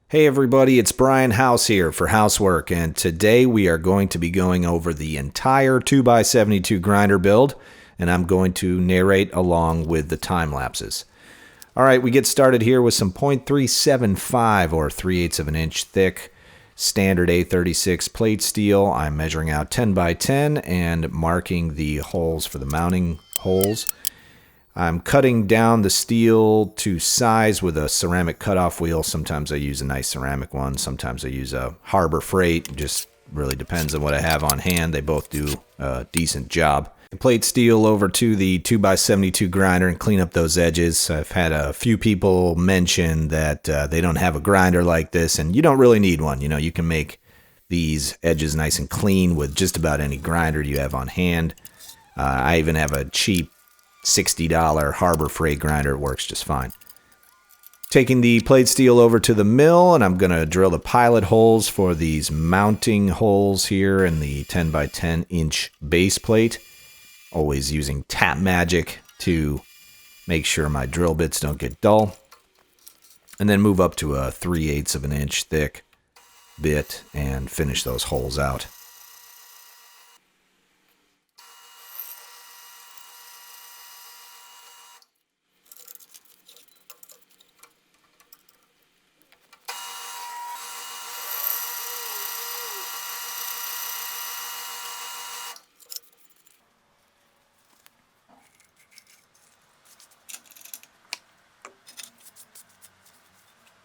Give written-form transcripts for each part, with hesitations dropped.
Hey everybody, it's Brian House here for Housework, and today we are going to be going over the entire 2x72 grinder build, and I'm going to narrate along with the time lapses. Alright, we get started here with some .375 or 3/8 of an inch thick standard A36 plate steel. I'm measuring out 10 by 10 and marking the holes for the mounting holes. I'm cutting down the steel to size with a ceramic cutoff wheel. Sometimes I use a nice ceramic one. Sometimes I use a Harbor Freight. It just really depends on what I have on hand. They both do a decent job. I plate steel over to the 2x72 grinder and clean up those edges. I've had a few people mention that they don't have a grinder like this, and you don't really need one. You know, you can make these edges nice and clean with just about any grinder you have on hand. I even have a cheap $60 Harbor Freight grinder. It works just fine. Taking the plate steel over to the mill, and I'm going to drill the pilot holes for these mounting holes here in the 10 by 10 inch base plate. Always using tap magic to make sure my drill bits don't get dull. And then move up to a 3/8 of an inch thick bit and finish those holes out.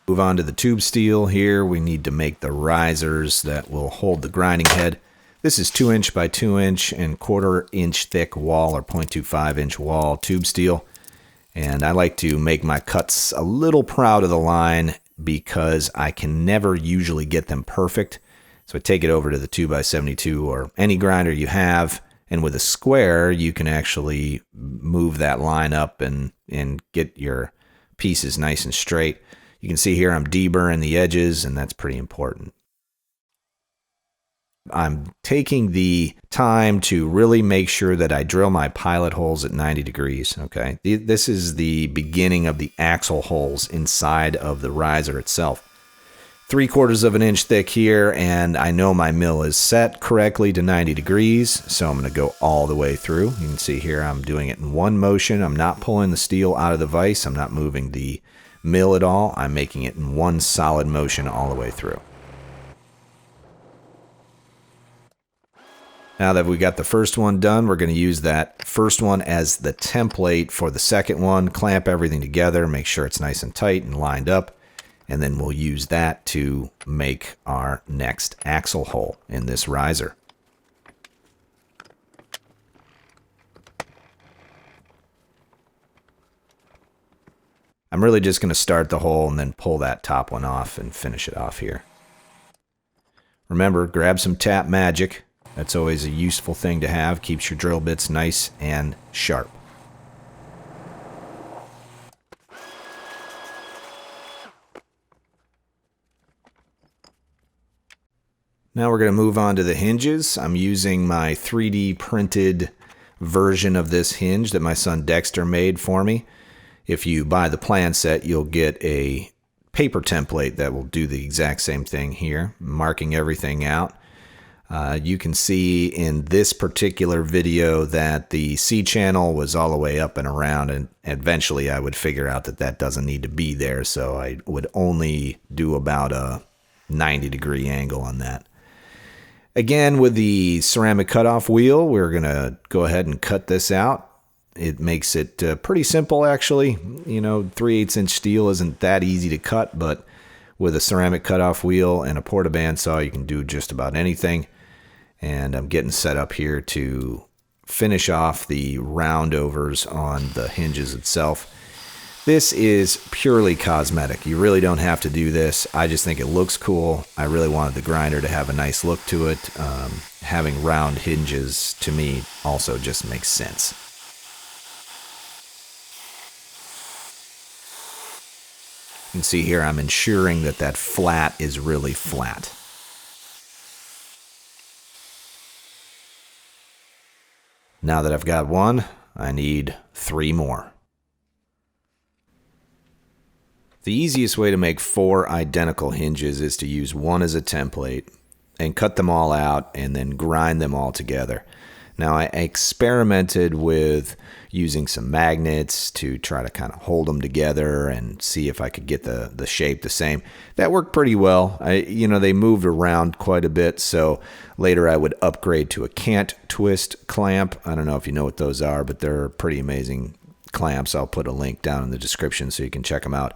Move on to the tube steel here. We need to make the risers that will hold the grinding head. This is 2" by 2" and 1/4 inch thick wall or 0.25 inch wall tube steel. And I like to make my cuts a little proud of the line because I can never usually get them perfect. So I take it over to the 2x72 or any grinder you have, and with a square you can actually move that line up and get your pieces nice and straight. You can see here I'm deburring the edges, and that's pretty important. I'm taking the time to really make sure that I drill my pilot holes at 90 degrees, okay? This is the beginning of the axle holes inside of the riser itself. 3/4 of an inch thick here, and I know my mill is set correctly to 90 degrees, so I'm going to go all the way through. You can see here I'm doing it in one motion. I'm not pulling the steel out of the vise. I'm not moving the mill at all. I'm making it in one solid motion all the way through. Now that we got the first one done, we're going to use that first one as the template for the second one. Clamp everything together, make sure it's nice and tight and lined up, and then we'll use that to make our next axle hole in this riser. I'm really just going to start the hole and then pull that top one off and finish it off here. Remember, grab some tap magic. That's always a useful thing to have. Keeps your drill bits nice and sharp. Now we're going to move on to the hinges. I'm using my 3D printed version of this hinge that my son Dexter made for me. If you buy the plan set, you'll get a paper template that will do the exact same thing here, marking everything out. You can see in this particular video that the C channel was all the way up and around, and eventually I would figure out that that doesn't need to be there, so I would only do about a 90-degree angle on that. Again, with the ceramic cutoff wheel, we're going to go ahead and cut this out. It makes it pretty simple, actually. You know, 3/8 inch steel isn't that easy to cut, but with a ceramic cutoff wheel and a porta-band saw, you can do just about anything. And I'm getting set up here to finish off the roundovers on the hinges itself. This is purely cosmetic. You really don't have to do this. I just think it looks cool. I really wanted the grinder to have a nice look to it. Having round hinges, to me, also just makes sense. You can see here I'm ensuring that that flat is really flat. Now that I've got one, I need 3 more. The easiest way to make 4 identical hinges is to use one as a template and cut them all out and then grind them all together. Now, I experimented with using some magnets to try to kind of hold them together and see if I could get the shape the same. That worked pretty well. They moved around quite a bit, so later I would upgrade to a cant twist clamp. I don't know if you know what those are, but they're pretty amazing clamps. I'll put a link down in the description so you can check them out.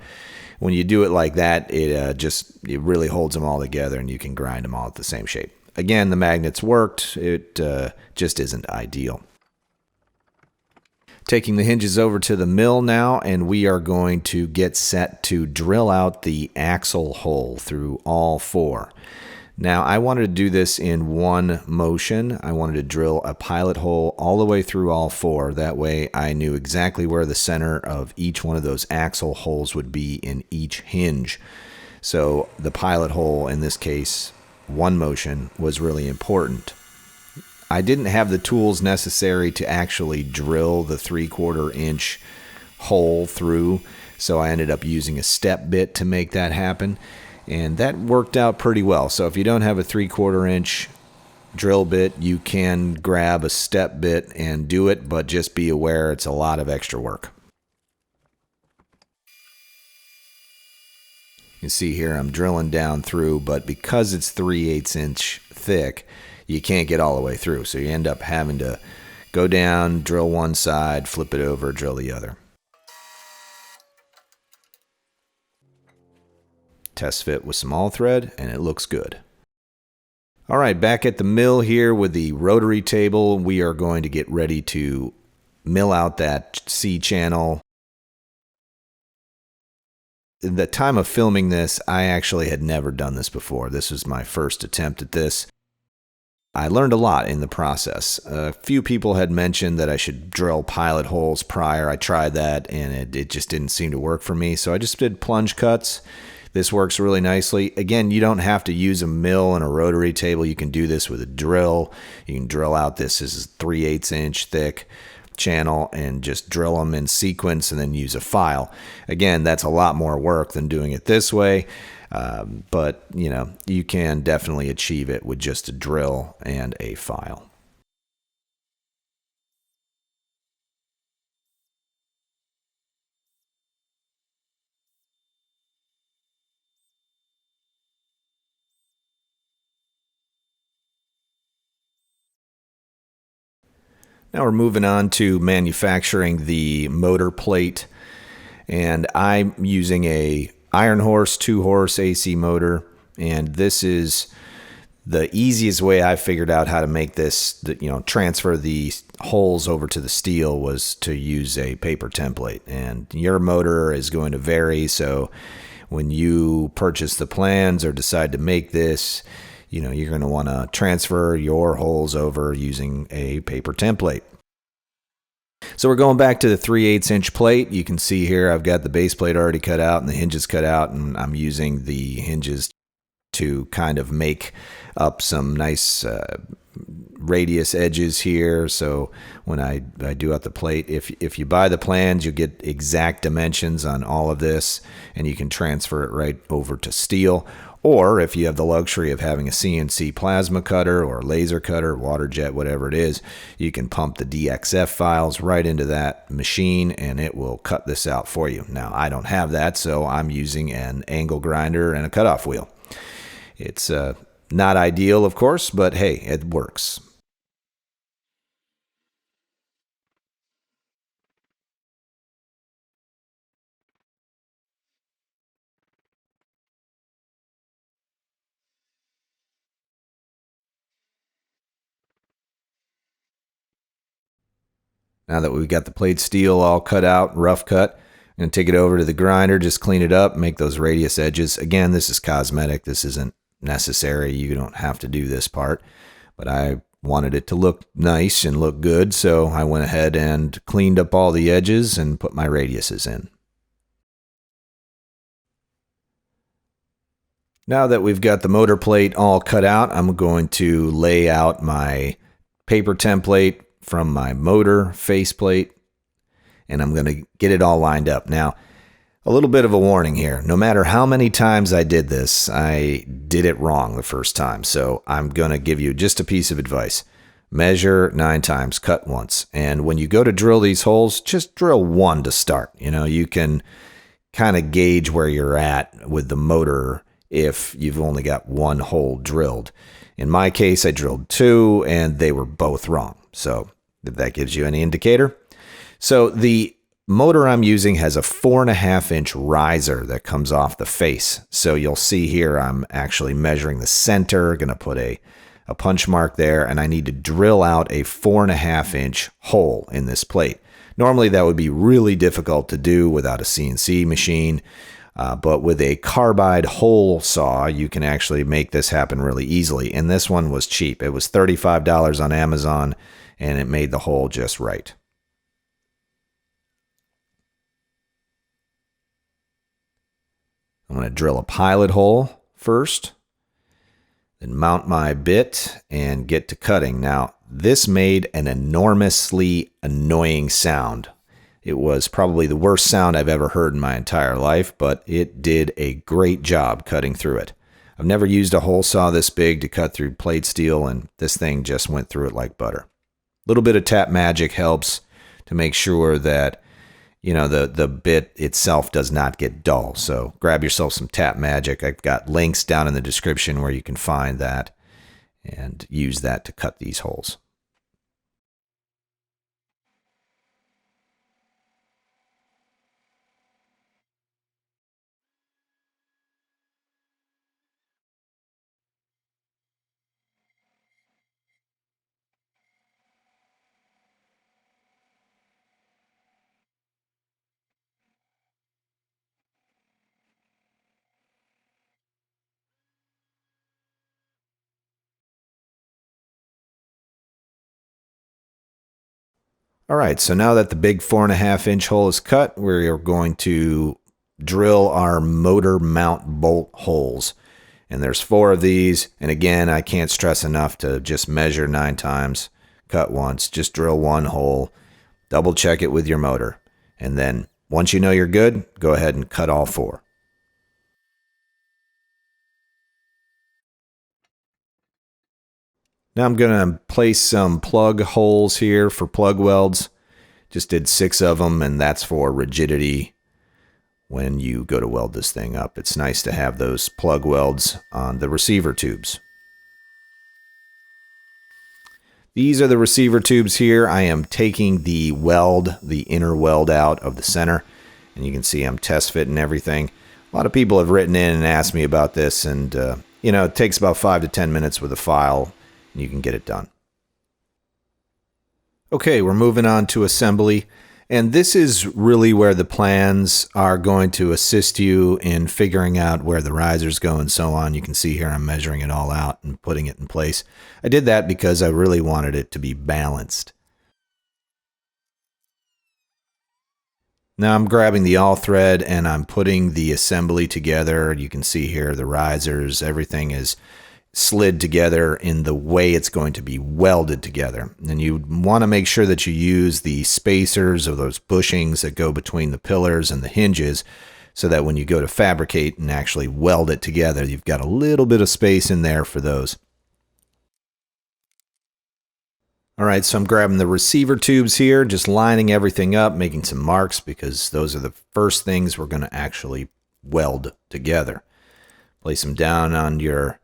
When you do it like that, it really holds them all together and you can grind them all at the same shape. Again, the magnets worked. It just isn't ideal. Taking the hinges over to the mill now, and we are going to get set to drill out the axle hole through all 4. Now, I wanted to do this in one motion. I wanted to drill a pilot hole all the way through all 4. That way I knew exactly where the center of each one of those axle holes would be in each hinge. So the pilot hole, in this case, one motion, was really important. I didn't have the tools necessary to actually drill the 3/4 inch hole through, so I ended up using a step bit to make that happen, and that worked out pretty well. So if you don't have a 3/4 inch drill bit, you can grab a step bit and do it, but just be aware it's a lot of extra work. You see here I'm drilling down through, but because it's 3/8 inch thick, you can't get all the way through. So you end up having to go down, drill one side, flip it over, drill the other. Test fit with some all thread, and it looks good. All right, back at the mill here with the rotary table, we are going to get ready to mill out that C channel. At the time of filming this, I actually had never done this before. This was my first attempt at this. I learned a lot in the process. A few people had mentioned that I should drill pilot holes prior. I tried that, and it just didn't seem to work for me, so I just did plunge cuts. This works really nicely. Again, you don't have to use a mill and a rotary table. You can do this with a drill. You can drill out this is 3/8 inch thick channel and just drill them in sequence and then use a file. Again, that's a lot more work than doing it this way. But you can definitely achieve it with just a drill and a file. Now we're moving on to manufacturing the motor plate, and I'm using a Iron Horse 2-horse AC motor, and this is the easiest way I figured out how to make this, transfer the holes over to the steel, was to use a paper template. And your motor is going to vary, so when you purchase the plans or decide to make this, you're going to want to transfer your holes over using a paper template. So we're going back to the 3/8 inch plate. You can see here I've got the base plate already cut out and the hinges cut out, and I'm using the hinges to kind of make up some nice radius edges here. So when I do out the plate, if you buy the plans, you'll get exact dimensions on all of this, and you can transfer it right over to steel. Or if you have the luxury of having a CNC plasma cutter or laser cutter, water jet, whatever it is, you can pump the DXF files right into that machine and it will cut this out for you. Now, I don't have that, so I'm using an angle grinder and a cutoff wheel. It's not ideal, of course, but hey, it works. Now that we've got the plate steel all cut out, rough cut, I'm going to take it over to the grinder, just clean it up, make those radius edges. Again, this is cosmetic. This isn't necessary. You don't have to do this part, but I wanted it to look nice and look good, so I went ahead and cleaned up all the edges and put my radiuses in. Now that we've got the motor plate all cut out, I'm going to lay out my paper template from my motor faceplate, and I'm going to get it all lined up. Now, A little bit of a warning here. No matter how many times I did this, I did it wrong the first time. So I'm going to give you just a piece of advice. Measure 9 times, cut once. And when you go to drill these holes, just drill one to start. You can kind of gauge where you're at with the motor if you've only got one hole drilled. In my case, I drilled 2 and they were both wrong. So if that gives you any indicator. So the motor I'm using has a 4.5-inch riser that comes off the face. So you'll see here I'm actually measuring the center, going to put a punch mark there, and I need to drill out a 4.5-inch hole in this plate. Normally that would be really difficult to do without a CNC machine, but with a carbide hole saw, you can actually make this happen really easily. And this one was cheap. It was $35 on Amazon, and it made the hole just right. I'm going to drill a pilot hole first, then mount my bit and get to cutting. Now, this made an enormously annoying sound. It was probably the worst sound I've ever heard in my entire life, but it did a great job cutting through it. I've never used a hole saw this big to cut through plate steel, and this thing just went through it like butter. A little bit of tap magic helps to make sure that the bit itself does not get dull. So grab yourself some tap magic. I've got links down in the description where you can find that and use that to cut these holes. All right, so now that the big 4.5-inch hole is cut, we're going to drill our motor mount bolt holes. And there's 4 of these. And again, I can't stress enough to just measure 9 times, cut once, just drill 1 hole, double check it with your motor. And then once you know you're good, go ahead and cut all 4. Now I'm going to place some plug holes here for plug welds. Just did 6 of them, and that's for rigidity when you go to weld this thing up. It's nice to have those plug welds on the receiver tubes. These are the receiver tubes here. I am taking the inner weld out of the center, and you can see I'm test fitting everything. A lot of people have written in and asked me about this, and it takes about 5 to 10 minutes with a file. You can get it done. Okay, we're moving on to assembly, and this is really where the plans are going to assist you in figuring out where the risers go and so on. You can see here I'm measuring it all out and putting it in place. I did that because I really wanted it to be balanced. Now I'm grabbing the all thread and I'm putting the assembly together. You can see here the risers, everything is slid together in the way it's going to be welded together. And you want to make sure that you use the spacers or those bushings that go between the pillars and the hinges so that when you go to fabricate and actually weld it together, you've got a little bit of space in there for those. All right, so I'm grabbing the receiver tubes here, just lining everything up, making some marks because those are the first things we're going to actually weld together. Place them down on your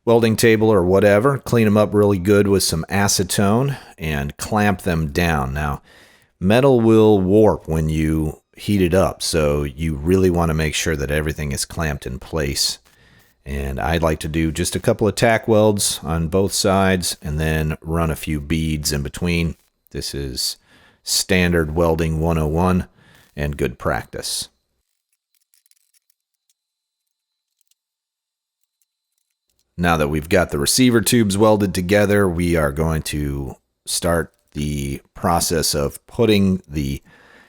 welding table or whatever, clean them up really good with some acetone and clamp them down. Now, metal will warp when you heat it up, so you really want to make sure that everything is clamped in place. And I'd like to do just a couple of tack welds on both sides and then run a few beads in between. This is standard welding 101 and good practice. Now that we've got the receiver tubes welded together, we are going to start the process of putting the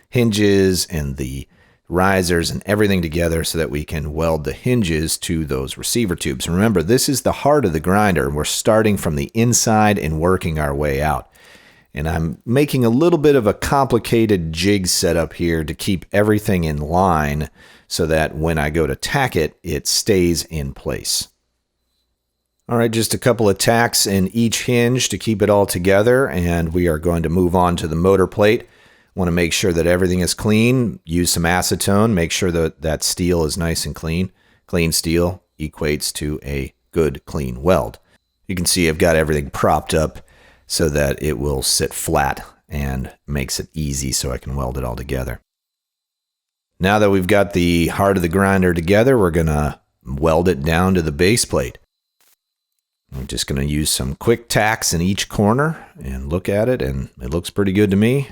hinges and the risers and everything together so that we can weld the hinges to those receiver tubes. Remember, this is the heart of the grinder. We're starting from the inside and working our way out. And I'm making a little bit of a complicated jig setup here to keep everything in line so that when I go to tack it, it stays in place. All right, just a couple of tacks in each hinge to keep it all together, and we are going to move on to the motor plate. Want to make sure that everything is clean. Use some acetone. Make sure that that steel is nice and clean. Clean steel equates to a good, clean weld. You can see I've got everything propped up so that it will sit flat and makes it easy so I can weld it all together. Now that we've got the heart of the grinder together, we're going to weld it down to the base plate. I'm just going to use some quick tacks in each corner and look at it, and it looks pretty good to me.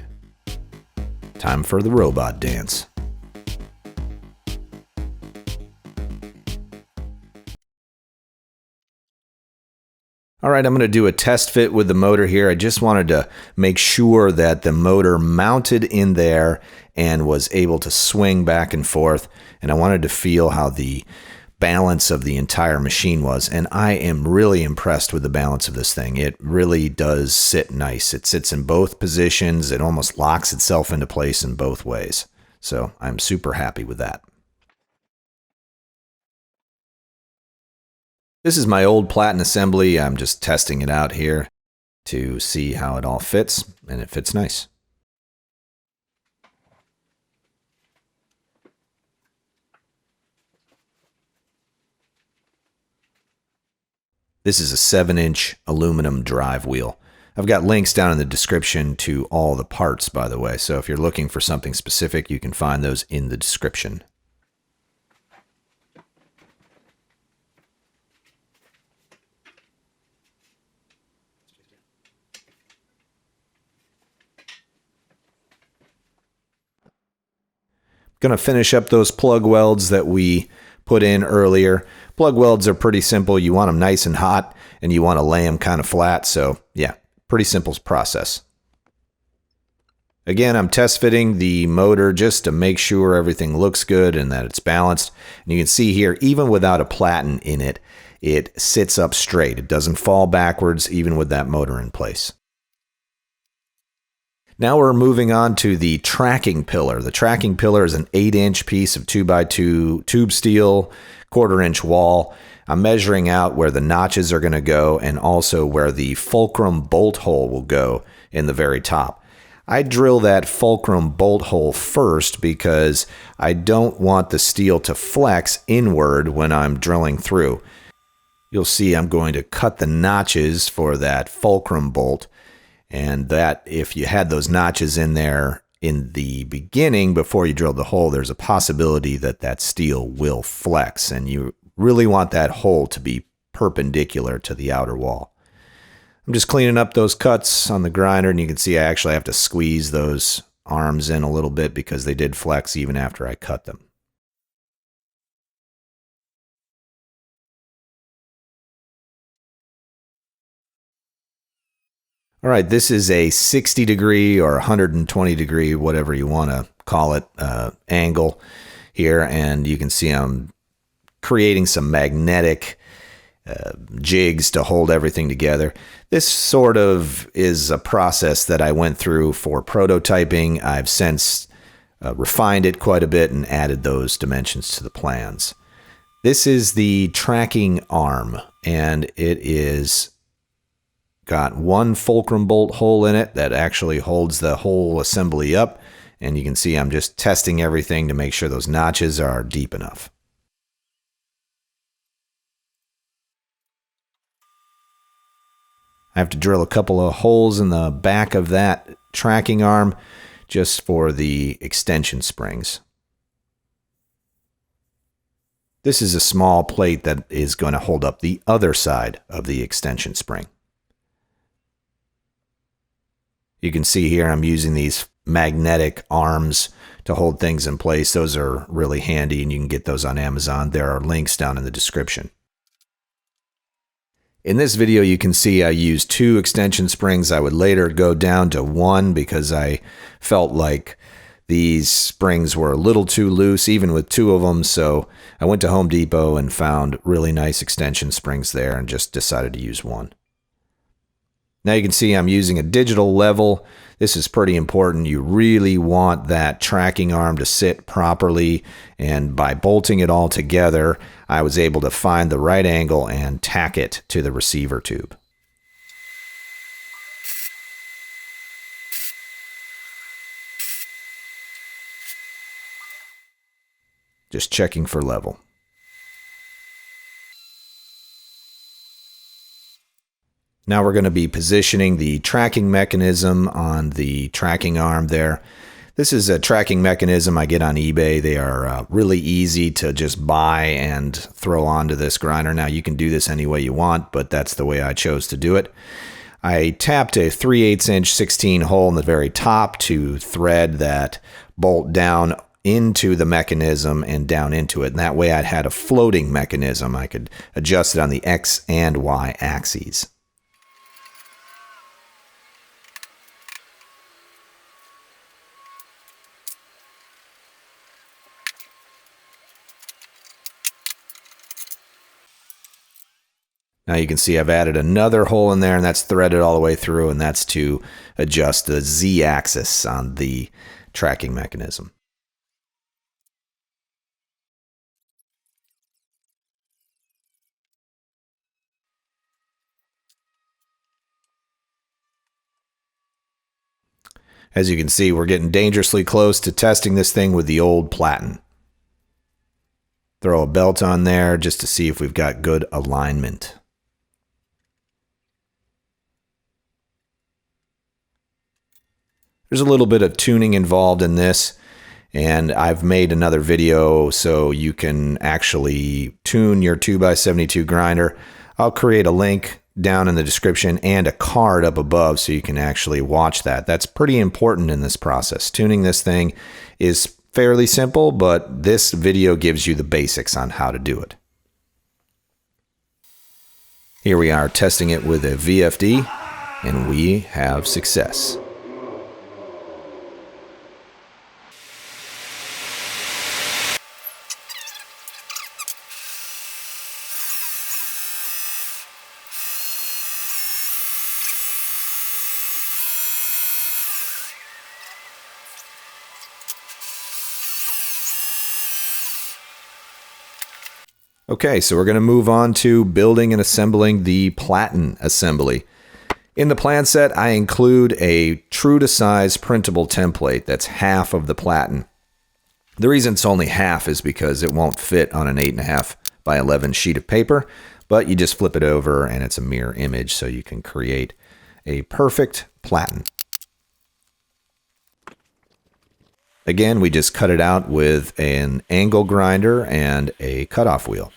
Time for the robot dance. All right, I'm going to do a test fit with the motor here. I just wanted to make sure that the motor mounted in there and was able to swing back and forth. And I wanted to feel how the balance of the entire machine was. And I am really impressed with the balance of this thing. It really does sit nice. It sits in both positions. It almost locks itself into place in both ways. So I'm super happy with that. This is my old PLATEN assembly. I'm just testing it out here to see how it all fits, and it fits nice. This is a 7-inch aluminum drive wheel. I've got links down in the description to all the parts, by the way, so if you're looking for something specific, you can find those in the description. Going to finish up those plug welds that we put in earlier. Plug welds are pretty simple. You want them nice and hot, and you want to lay them kind of flat. So yeah, pretty simple process. Again, I'm test fitting the motor just to make sure everything looks good and that it's balanced. And you can see here, even without a PLATEN in it, it sits up straight. It doesn't fall backwards, even with that motor in place. Now we're moving on to the tracking pillar. The tracking pillar is an 8-inch piece of 2x2 tube steel, 1/4-inch wall. I'm measuring out where the notches are going to go and also where the fulcrum bolt hole will go in the very top. I drill that fulcrum bolt hole first because I don't want the steel to flex inward when I'm drilling through. You'll see I'm going to cut the notches for that fulcrum bolt. And that if you had those notches in there in the beginning before you drilled the hole, there's a possibility that that steel will flex. And you really want that hole to be perpendicular to the outer wall. I'm just cleaning up those cuts on the grinder, and you can see I actually have to squeeze those arms in a little bit because they did flex even after I cut them. All right, this is a 60 degree or 120 degree, whatever you want to call it, angle here. And you can see I'm creating some magnetic jigs to hold everything together. This sort of is a process that I went through for prototyping. I've since refined it quite a bit and added those dimensions to the plans. This is the tracking arm, and it is got one fulcrum bolt hole in it that actually holds the whole assembly up. And you can see I'm just testing everything to make sure those notches are deep enough. I have to drill a couple of holes in the back of that tracking arm just for the extension springs. This is a small plate that is going to hold up the other side of the extension spring. You can see here I'm using these magnetic arms to hold things in place. Those are really handy, and you can get those on Amazon. There are links down in the description. In this video, you can see I used 2 extension springs. I would later go down to 1 because I felt like these springs were a little too loose, even with 2 of them. So I went to Home Depot and found really nice extension springs there and just decided to use 1. Now you can see I'm using a digital level. This is pretty important. You really want that tracking arm to sit properly, and by bolting it all together, I was able to find the right angle and tack it to the receiver tube. Just checking for level. Now we're going to be positioning the tracking mechanism on the tracking arm there. This is a tracking mechanism I get on eBay. They are really easy to just buy and throw onto this grinder. Now you can do this any way you want, but that's the way I chose to do it. I tapped a 3/8 inch 16 hole in the very top to thread that bolt down into the mechanism and down into it. And that way I'd had a floating mechanism. I could adjust it on the X and Y axes. Now you can see I've added another hole in there, and that's threaded all the way through, and that's to adjust the Z-axis on the tracking mechanism. As you can see, we're getting dangerously close to testing this thing with the old PLATEN. Throw a belt on there just to see if we've got good alignment. There's a little bit of tuning involved in this, and I've made another video so you can actually tune your 2x72 grinder. I'll create a link down in the description and a card up above so you can actually watch that. That's pretty important in this process. Tuning this thing is fairly simple, but this video gives you the basics on how to do it. Here we are testing it with a VFD, and we have success. Okay, so we're going to move on to building and assembling the PLATEN assembly. In the plan set, I include a true-to-size printable template that's half of the PLATEN. The reason it's only half is because it won't fit on an 8.5 by 11 sheet of paper, but you just flip it over and it's a mirror image, so you can create a perfect PLATEN. Again, we just cut it out with an angle grinder and a cutoff wheel.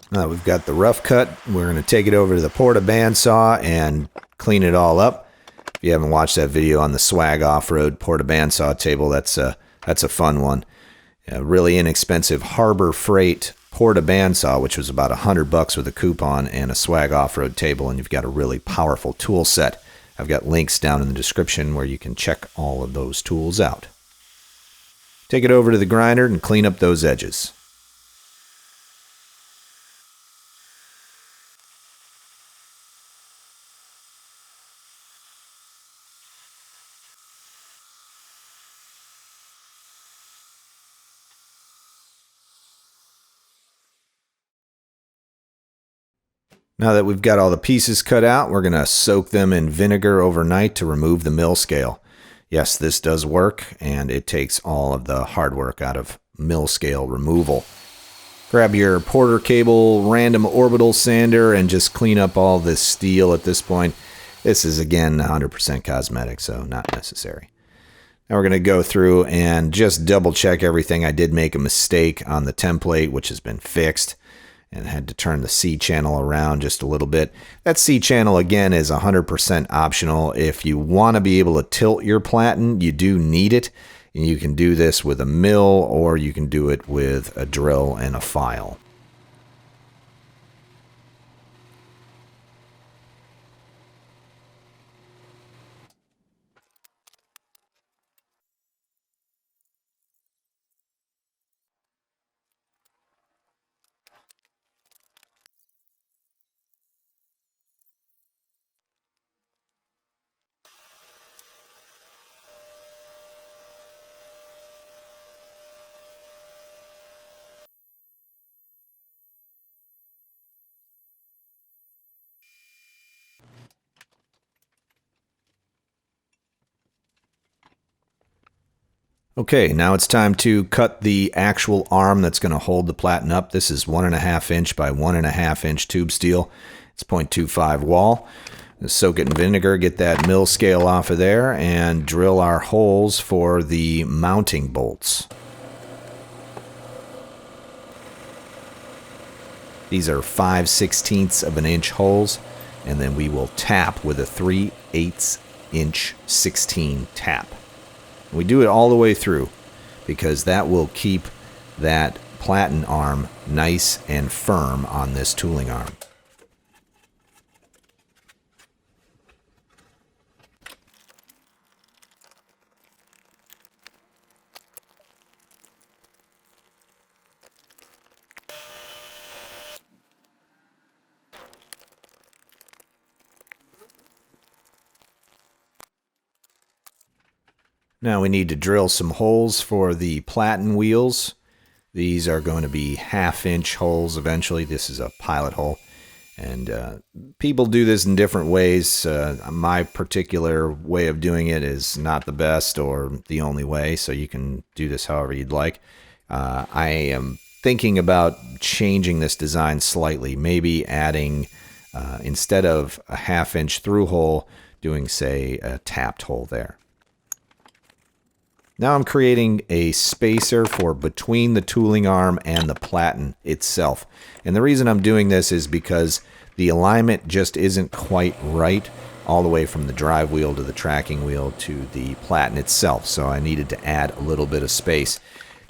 Now we've got the rough cut. We're going to take it over to the porta bandsaw and clean it all up. If you haven't watched that video on the swag off-road porta bandsaw table, that's a fun one. A really inexpensive Harbor Freight porta bandsaw, which was about $100 with a coupon, and a swag off-road table, and you've got a really powerful tool set. I've got links down in the description where you can check all of those tools out. Take it over to the grinder and clean up those edges. Now that we've got all the pieces cut out, we're going to soak them in vinegar overnight to remove the mill scale. Yes, this does work, and it takes all of the hard work out of mill scale removal. Grab your Porter Cable random orbital sander and just clean up all this steel at this point. This is, again, 100% cosmetic, so not necessary. Now we're going to go through and just double check everything. I did make a mistake on the template, which has been fixed, and had to turn the C channel around just a little bit. That C channel, again, is 100% optional. If you want to be able to tilt your PLATEN, you do need it. And you can do this with a mill, or you can do it with a drill and a file. Okay, now it's time to cut the actual arm that's going to hold the platen up. This is 1.5 inch by 1.5 inch tube steel. It's 0.25 wall. Soak it in vinegar, get that mill scale off of there, and drill our holes for the mounting bolts. These are 5/16 of an inch holes, and then we will tap with a 3/8 inch 16 tap. We do it all the way through because that will keep that platen arm nice and firm on this tooling arm. Now we need to drill some holes for the platen wheels. These are going to be 1/2 inch holes eventually. This is a pilot hole. And people do this in different ways. My particular way of doing it is not the best or the only way, so you can do this however you'd like. I am thinking about changing this design slightly, maybe adding, instead of a 1/2 inch through hole, doing, say, a tapped hole there. Now I'm creating a spacer for between the tooling arm and the platen itself. And the reason I'm doing this is because the alignment just isn't quite right all the way from the drive wheel to the tracking wheel to the platen itself. So I needed to add a little bit of space.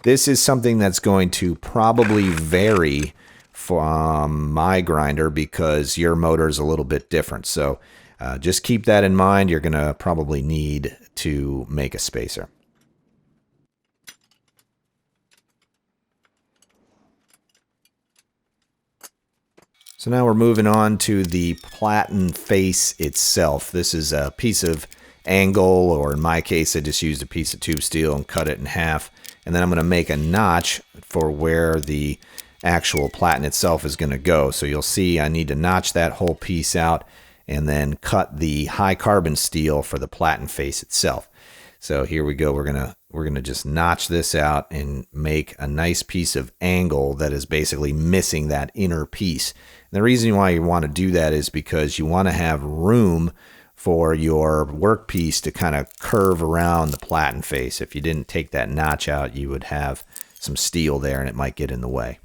This is something that's going to probably vary from my grinder because your motor is a little bit different. So just keep that in mind. You're going to probably need to make a spacer. So now we're moving on to the platen face itself. This is a piece of angle, or in my case, I just used a piece of tube steel and cut it in half. And then I'm going to make a notch for where the actual platen itself is going to go. So you'll see I need to notch that whole piece out and then cut the high carbon steel for the platen face itself. So here we go. We're gonna just notch this out and make a nice piece of angle that is basically missing that inner piece. And the reason why you want to do that is because you want to have room for your workpiece to kind of curve around the platen face. If you didn't take that notch out, you would have some steel there and it might get in the way.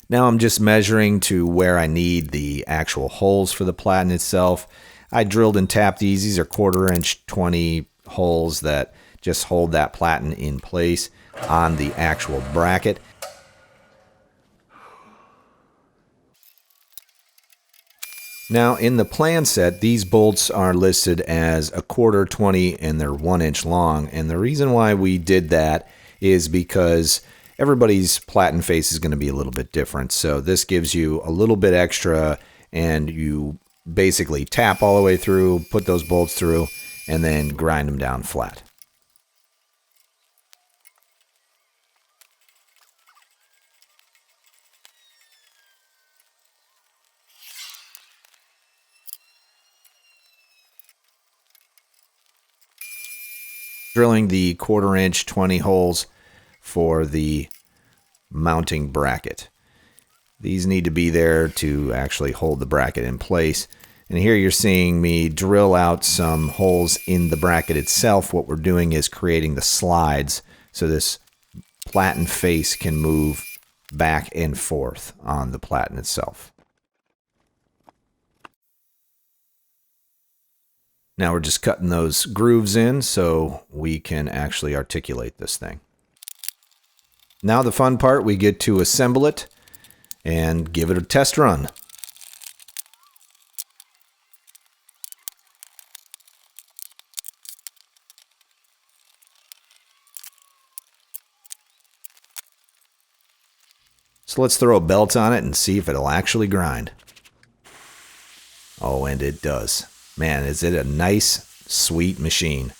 Now I'm just measuring to where I need the actual holes for the platen itself. I drilled and tapped these. These are 1/4 inch 20 holes that just hold that platen in place on the actual bracket. Now in the plan set, these bolts are listed as 1/4 20 and they're 1 inch long. And the reason why we did that is because everybody's platen face is going to be a little bit different. So this gives you a little bit extra, and you basically tap all the way through, put those bolts through, and then grind them down flat. Drilling the 1/4 inch 20 holes for the mounting bracket. These need to be there to actually hold the bracket in place. And here you're seeing me drill out some holes in the bracket itself. What we're doing is creating the slides so this platen face can move back and forth on the platen itself. Now we're just cutting those grooves in so we can actually articulate this thing. Now the fun part, we get to assemble it and give it a test run. So let's throw a belt on it and see if it'll actually grind. Oh, and it does. Man, is it a nice, sweet machine.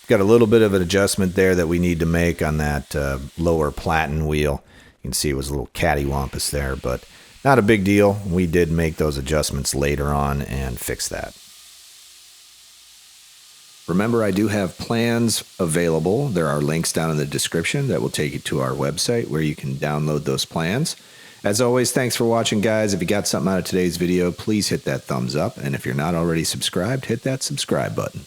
Got a little bit of an adjustment there that we need to make on that lower platen wheel. You can see it was a little cattywampus there, but not a big deal. We did make those adjustments later on and fix that. Remember, I do have plans available. There are links down in the description that will take you to our website where you can download those plans. As always, thanks for watching, guys. If you got something out of today's video, please hit that thumbs up. And if you're not already subscribed, hit that subscribe button.